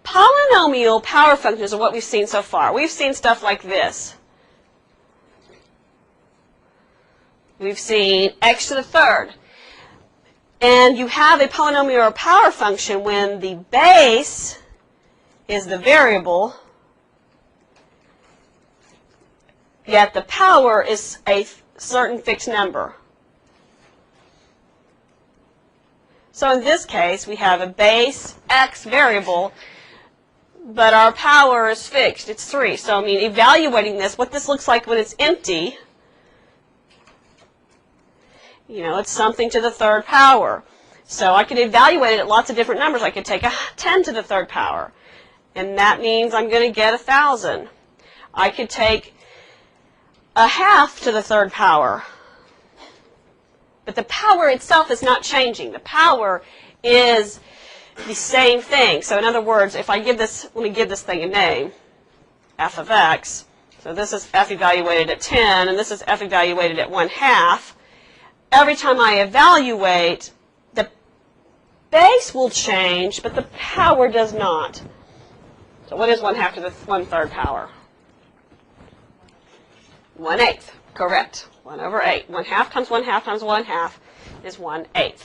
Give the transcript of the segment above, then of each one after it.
Polynomial power functions are what we've seen so far. We've seen stuff like this. We've seen x to the third. And you have a polynomial or power function when the base is the variable, yet the power is a certain fixed number. So in this case, we have a base x variable, but our power is fixed. It's 3. So, I mean, evaluating this, what this looks like when it's empty, you know, it's something to the third power. So I could evaluate it at lots of different numbers. I could take a 10 to the third power, and that means I'm going to get 1,000. I could take a half to the third power, but the power itself is not changing. The power is the same thing. So in other words, if I give this, let me give this thing a name, f of x. So this is f evaluated at 10, and this is f evaluated at 1/2. Every time I evaluate, the base will change, but the power does not. So what is 1/2 to the 1/3 power? 1/8. Correct. 1/8. 1/2 times 1/2 times 1/2 is 1/8.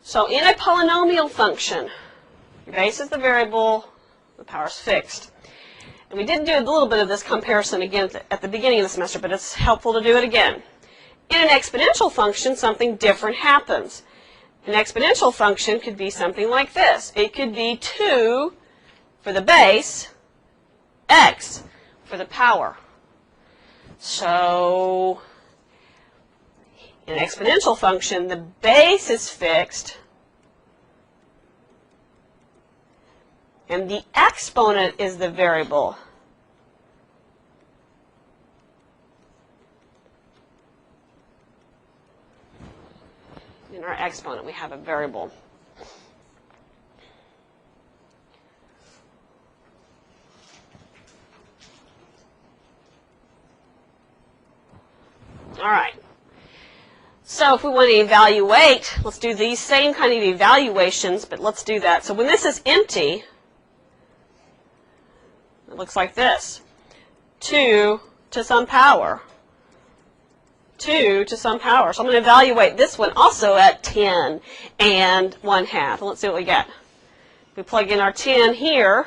So in a polynomial function, your base is the variable, the power is fixed. And we did do a little bit of this comparison again at the beginning of the semester, but it's helpful to do it again. In an exponential function, something different happens. An exponential function could be something like this. It could be 2 for the base, x for the power. So in an exponential function, the base is fixed, and the exponent is the variable. In our exponent, we have a variable. All right. So if we want to evaluate, let's do these same kind of evaluations, but let's do that. So when this is empty, it looks like this. 2 to some power. 2 to some power. So I'm going to evaluate this one also at 10 and 1/2. Let's see what we get. We plug in our 10 here.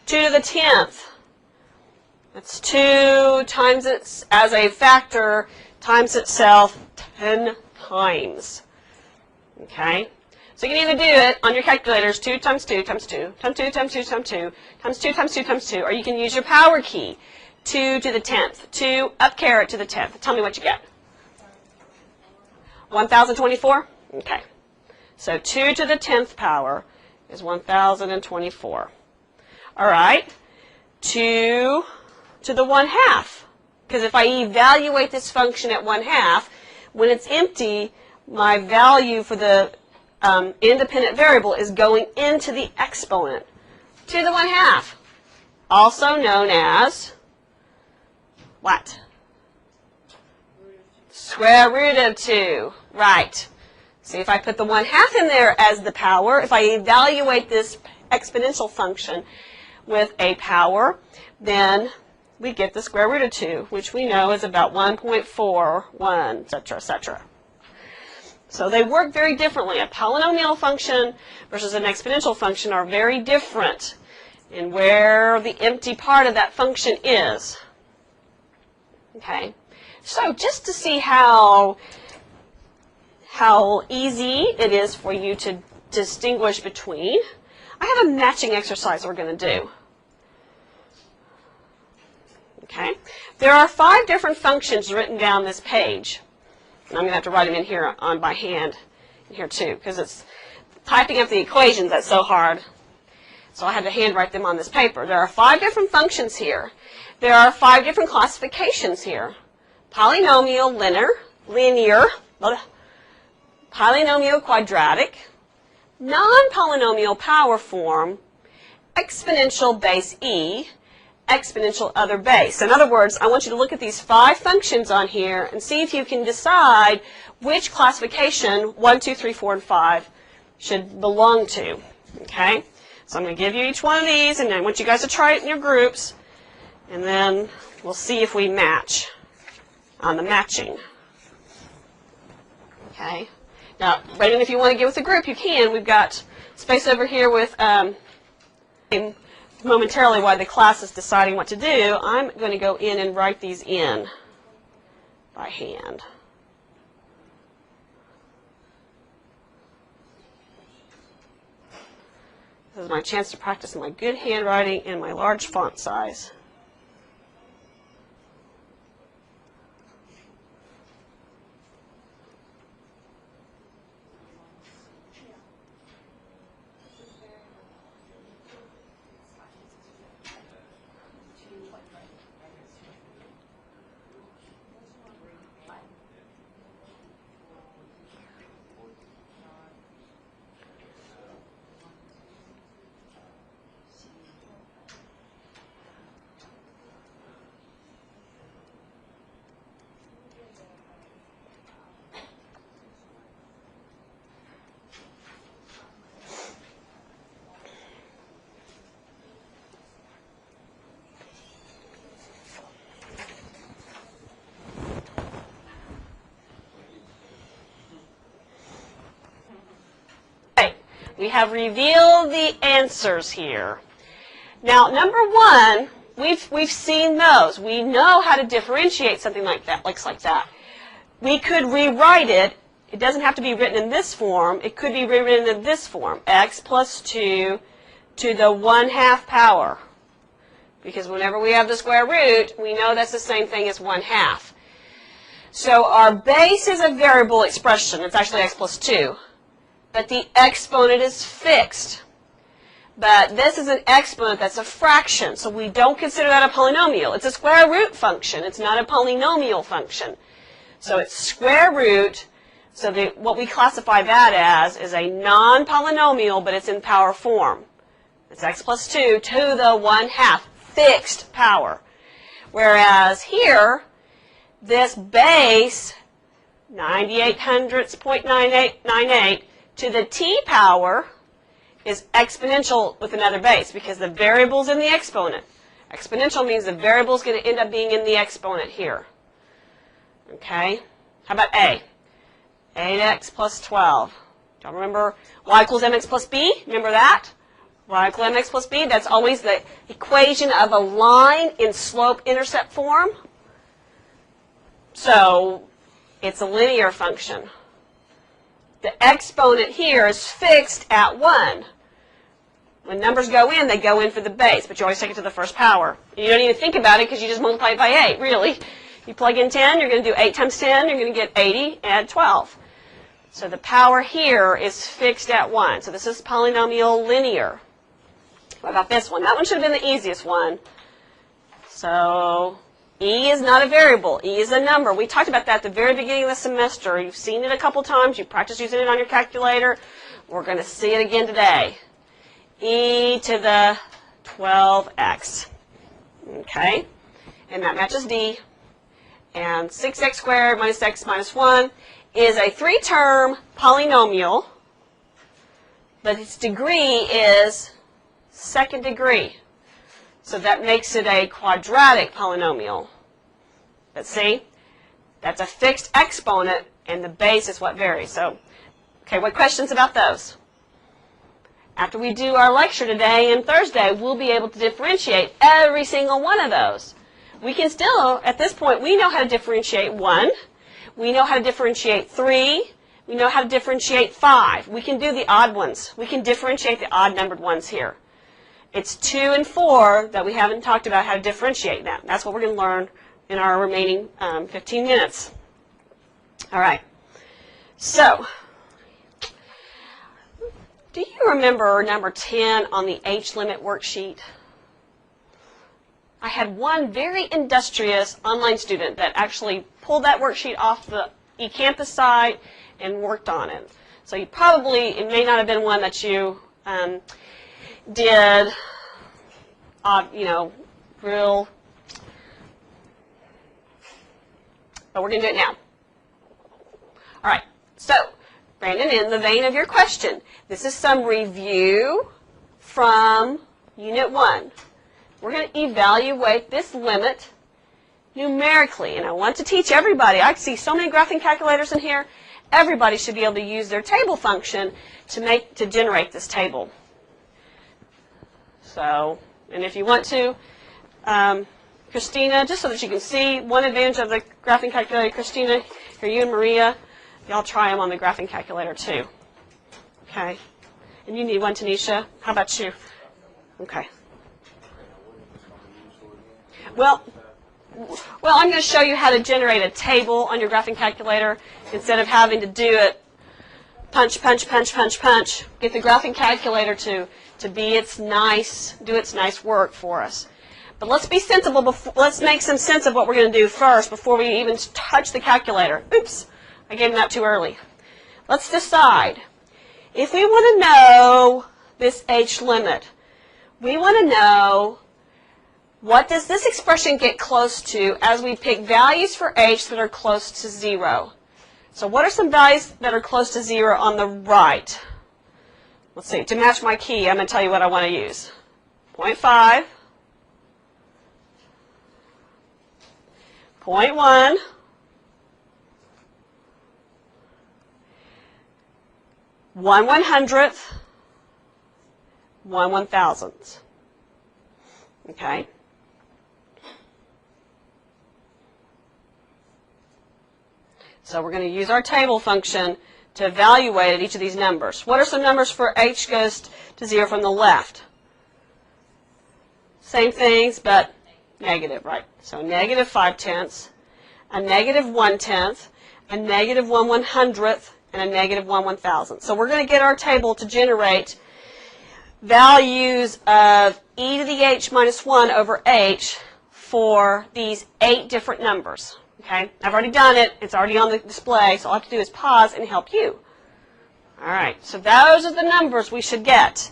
2 to the 10th. That's 2 times it as a factor times itself 10 times. Okay? So you can either do it on your calculators, 2 times 2 times 2, times 2 times 2 times 2, times 2 times 2 times 2, or you can use your power key, 2 to the 10th, 2 up caret to the 10th. Tell me what you get. 1,024? Okay. So 2 to the 10th power is 1,024. All right. 2 to the 1/2. Because if I evaluate this function at 1/2, when it's empty, my value for the independent variable is going into the exponent. 2 to the 1/2. Also known as what? Square root of 2. Right. See, if I put the 1/2 in there as the power, if I evaluate this exponential function with a power, then we get the square root of 2, which we know is about 1.41, etc., etc. So they work very differently. A polynomial function versus an exponential function are very different in where the empty part of that function is. Okay? So just to see how easy it is for you to distinguish between, I have a matching exercise we're going to do. Okay? There are 5 different functions written down this page. And I'm going to have to write them in here on by hand in here too, because it's typing up the equations that's so hard. So I had to handwrite them on this paper. There are 5 different functions here. There are 5 different classifications here. Polynomial, linear, polynomial quadratic, non-polynomial power form, exponential base e, exponential other base. In other words, I want you to look at these 5 functions on here and see if you can decide which classification 1, 2, 3, 4, and 5 should belong to. Okay? So I'm going to give you each one of these, and I want you guys to try it in your groups, and then we'll see if we match on the matching. Okay. Now, Brandon, if you want to get with the group, you can. We've got space over here with momentarily while the class is deciding what to do. I'm going to go in and write these in by hand. This is my chance to practice my good handwriting and my large font size. We have revealed the answers here. Now, number one, we've seen those. We know how to differentiate something like that, looks like that. We could rewrite it. It doesn't have to be written in this form. It could be rewritten in this form, x plus 2 to the 1/2 power. Because whenever we have the square root, we know that's the same thing as 1/2. So our base is a variable expression. It's actually x plus 2. But the exponent is fixed. But this is an exponent that's a fraction, so we don't consider that a polynomial. It's a square root function. It's not a polynomial function. So it's square root, so what we classify that as is a non-polynomial, but it's in power form. It's x plus 2 to the 1/2, fixed power. Whereas here, this base, 0.9898 to the t power is exponential with another base because the variable's in the exponent. Exponential means the variable's going to end up being in the exponent here. Okay? How about a? 8x plus 12. Do you remember y equals mx plus b? Remember that? Y equals mx plus b. That's always the equation of a line in slope-intercept form. So it's a linear function. The exponent here is fixed at 1. When numbers go in, they go in for the base, but you always take it to the first power. You don't even think about it because you just multiply it by 8, really. You plug in 10, you're going to do 8 times 10, you're going to get 80, add 12. So the power here is fixed at 1. So this is polynomial linear. What about this one? That one should have been the easiest one. So E is not a variable. E is a number. We talked about that at the very beginning of the semester. You've seen it a couple times. You practiced using it on your calculator. We're going to see it again today. E to the 12x. Okay? And that matches D. And 6x squared minus x minus 1 is a 3-term polynomial, but its degree is second degree. So that makes it a quadratic polynomial. But see, that's a fixed exponent, and the base is what varies. So, okay, what questions about those? After we do our lecture today and Thursday, we'll be able to differentiate every single one of those. We can still, at this point, we know how to differentiate 1. We know how to differentiate 3. We know how to differentiate 5. We can do the odd ones. We can differentiate the odd-numbered ones here. It's 2 and 4 that we haven't talked about how to differentiate them. That's what we're going to learn in our remaining 15 minutes. All right. So, do you remember number 10 on the H-limit worksheet? I had one very industrious online student that actually pulled that worksheet off the eCampus site and worked on it. So you probably, it may not have been one that you did, you know, real, but we're going to do it now. All right, so Brandon, in the vein of your question, this is some review from Unit 1. We're going to evaluate this limit numerically. And I want to teach everybody. I see so many graphing calculators in here. Everybody should be able to use their table function to generate this table. So, and if you want to, Christina, just so that you can see one advantage of the graphing calculator, Christina, here you and Maria, y'all try them on the graphing calculator too. Okay. And you need one, Tanisha. How about you? Okay. Well, I'm going to show you how to generate a table on your graphing calculator instead of having to do it punch, punch, punch, punch, punch. Get the graphing calculator to be do its nice work for us. But let's be sensible. Let's make some sense of what we're going to do first before we even touch the calculator. Oops, I gave them that too early. Let's decide. If we want to know this h limit, we want to know what does this expression get close to as we pick values for h that are close to 0. So what are some values that are close to 0 on the right? Let's see. To match my key, I'm going to tell you what I want to use. 0.5. 0.1. 1/100th. 1/1000th. Okay. So we're going to use our table function to evaluate each of these numbers. What are some numbers for h goes to 0 from the left? Same things, but negative, right? So negative 5/10, a negative 1/10, a negative 1/100th, and a negative 1/1000th. So we're going to get our table to generate values of e to the h minus 1 over h for these 8 different numbers. Okay, I've already done it. It's already on the display, so all I have to do is pause and help you. All right, so those are the numbers we should get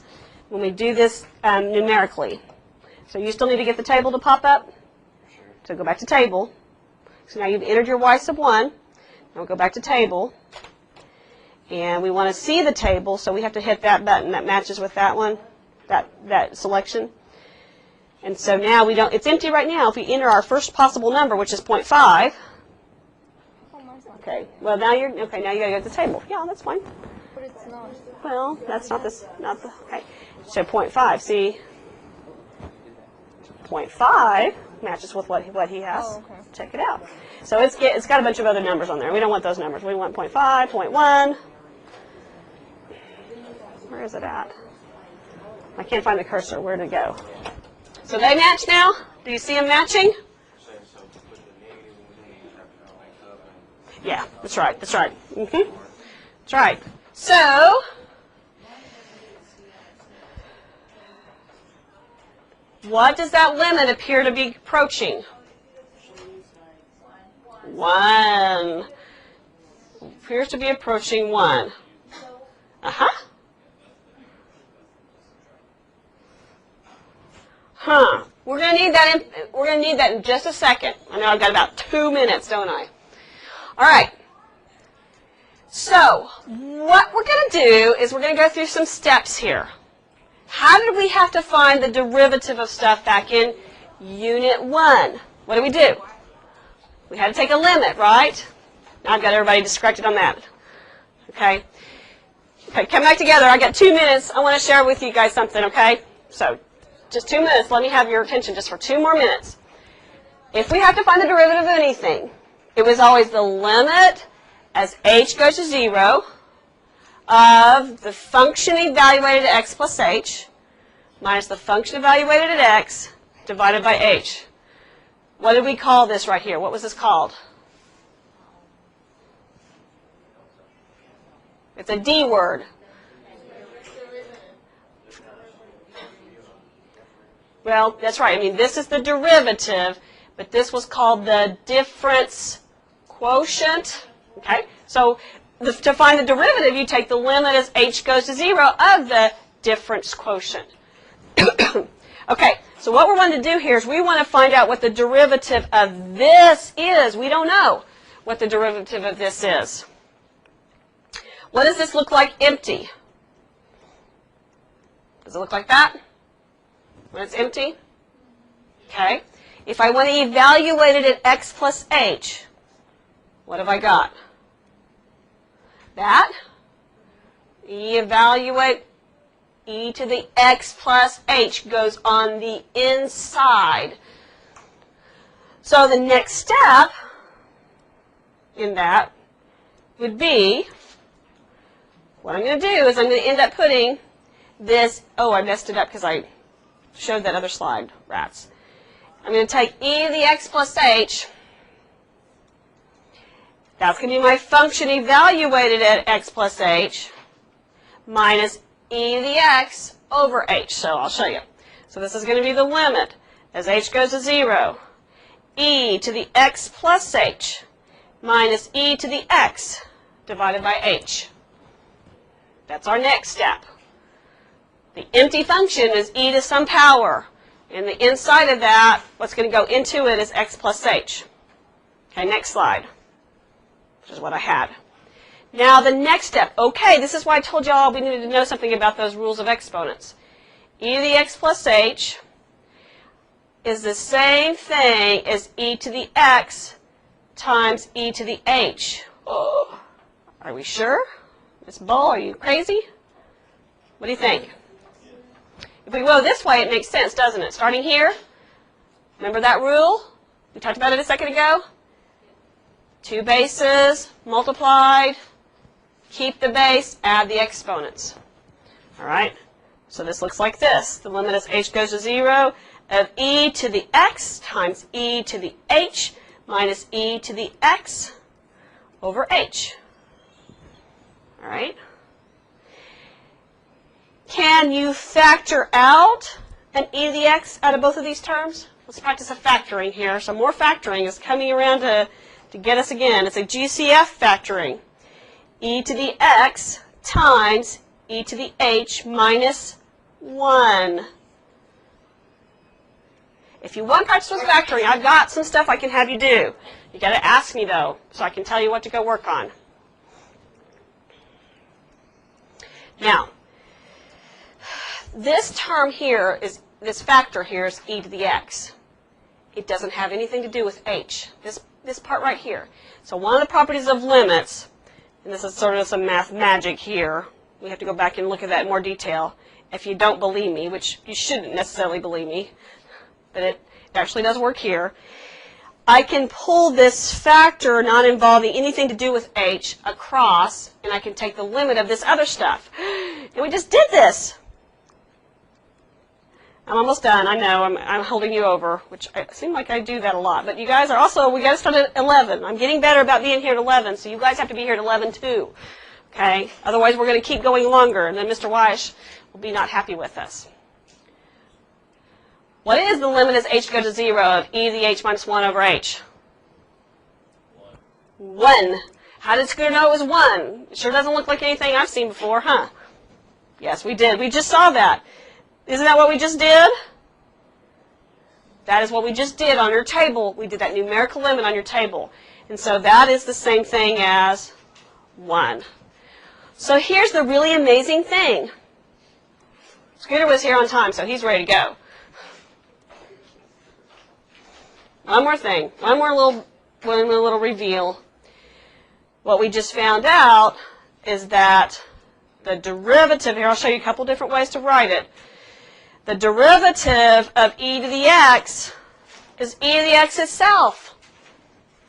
when we do this numerically. So you still need to get the table to pop up? So go back to table. So now you've entered your y sub 1. Now we'll go back to table. And we want to see the table, so we have to hit that button that matches with that one, that selection. And so now we don't, it's empty right now. If we enter our first possible number, which is 0.5. Okay, well now you're, okay, now you gotta go to the table. Yeah, that's fine. But it's not. Well, that's not this, okay. So 0.5, see, 0.5 matches with what he has. Oh, okay. Check it out. So it's got a bunch of other numbers on there. We don't want those numbers. We want 0.5, 0.1. Where is it at? I can't find the cursor. Where did it go? So they match now? Do you see them matching? Yeah, that's right. That's right. Mm-hmm. That's right. So, what does that limit appear to be approaching? 1. Appears to be approaching 1. Uh-huh. Huh. We're going to need that in just a second. I know I've got about 2 minutes, don't I? All right. So, what we're going to do is we're going to go through some steps here. How did we have to find the derivative of stuff back in Unit 1? What do? We had to take a limit, right? Now I've got everybody distracted on that. Okay? Okay, come back together. I got 2 minutes. I want to share with you guys something, okay? So, just 2 minutes. Let me have your attention just for 2 more minutes. If we have to find the derivative of anything, it was always the limit as h goes to 0 of the function evaluated at x plus h minus the function evaluated at x divided by h. What did we call this right here? What was this called? It's a D word. Well, that's right. I mean, this is the derivative, but this was called the difference quotient. Okay? So to find the derivative, you take the limit as h goes to 0 of the difference quotient. Okay, so what we're wanting to do here is we want to find out what the derivative of this is. We don't know what the derivative of this is. What does this look like empty? Does it look like that when it's empty? Okay. If I want to evaluate it at x plus h, what have I got? That. Evaluate e to the x plus h goes on the inside. So the next step in that would be, what I'm going to do is I'm going to end up putting this, oh, I messed it up because I showed that other slide, rats. I'm going to take e to the x plus h. That's going to be my function evaluated at x plus h minus e to the x over h. So I'll show you. So this is going to be the limit as h goes to 0. E to the x plus h minus e to the x divided by h. That's our next step. The empty function is e to some power. And the inside of that, what's going to go into it is x plus h. Okay, next slide, which is what I had. Now the next step, okay, this is why I told y'all we needed to know something about those rules of exponents. E to the x plus h is the same thing as e to the x times e to the h. Oh, are we sure? Miss Bull, are you crazy? What do you think? If we go this way, it makes sense, doesn't it? Starting here, remember that rule? We talked about it a second ago. Two bases multiplied, keep the base, add the exponents. All right? So this looks like this. The limit as h goes to 0 of e to the x times e to the h minus e to the x over h. All right? Can you factor out an e to the x out of both of these terms? Let's practice a factoring here. So more factoring is coming around to get us again. It's a GCF factoring. E to the x times e to the h minus 1. If you want to practice with factoring, I've got some stuff I can have you do. You got to ask me, though, so I can tell you what to go work on. Now, this term here is, this factor here is e to the x. It doesn't have anything to do with h, this part right here. So one of the properties of limits, and this is sort of some math magic here, we have to go back and look at that in more detail if you don't believe me, which you shouldn't necessarily believe me, but it actually does work here. I can pull this factor not involving anything to do with h across, and I can take the limit of this other stuff. And we just did this. I'm almost done. I know. I'm holding you over, which I seem like I do that a lot. But you guys are also, we got to start at 11. I'm getting better about being here at 11, so you guys have to be here at 11 too. Okay? Otherwise, we're going to keep going longer, and then Mr. Weiss will be not happy with us. What is the limit as h goes to 0 of e to the h minus 1 over h? 1. How did Scooter know it was 1? It sure doesn't look like anything I've seen before, huh? Yes, we did. We just saw that. Isn't that what we just did? That is what we just did on your table. We did that numerical limit on your table. And so that is the same thing as 1. So here's the really amazing thing. Scooter was here on time, so he's ready to go. One more thing. One more little reveal. What we just found out is that the derivative, here I'll show you a couple different ways to write it. The derivative of e to the x is e to the x itself.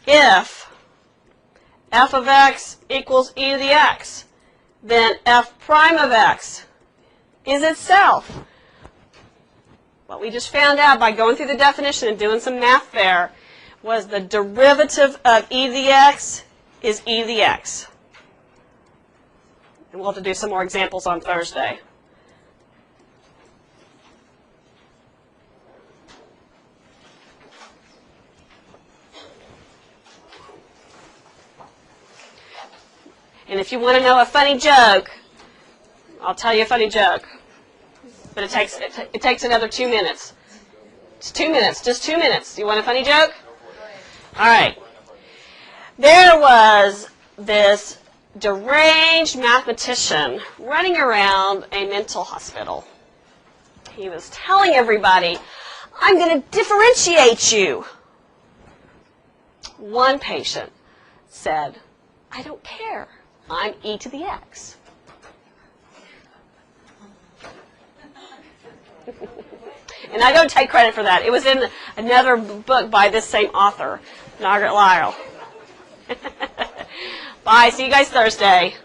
If f of x equals e to the x, then f prime of x is itself. What we just found out by going through the definition and doing some math there was the derivative of e to the x is e to the x. And we'll have to do some more examples on Thursday. And if you want to know a funny joke, I'll tell you a funny joke. But it takes another 2 minutes. It's 2 minutes, just 2 minutes. You want a funny joke? All right. There was this deranged mathematician running around a mental hospital. he was telling everybody, I'm going to differentiate you. One patient said, I don't care. I'm e to the x. And I don't take credit for that. It was in another book by this same author, Margaret Lyle. Bye. See you guys Thursday.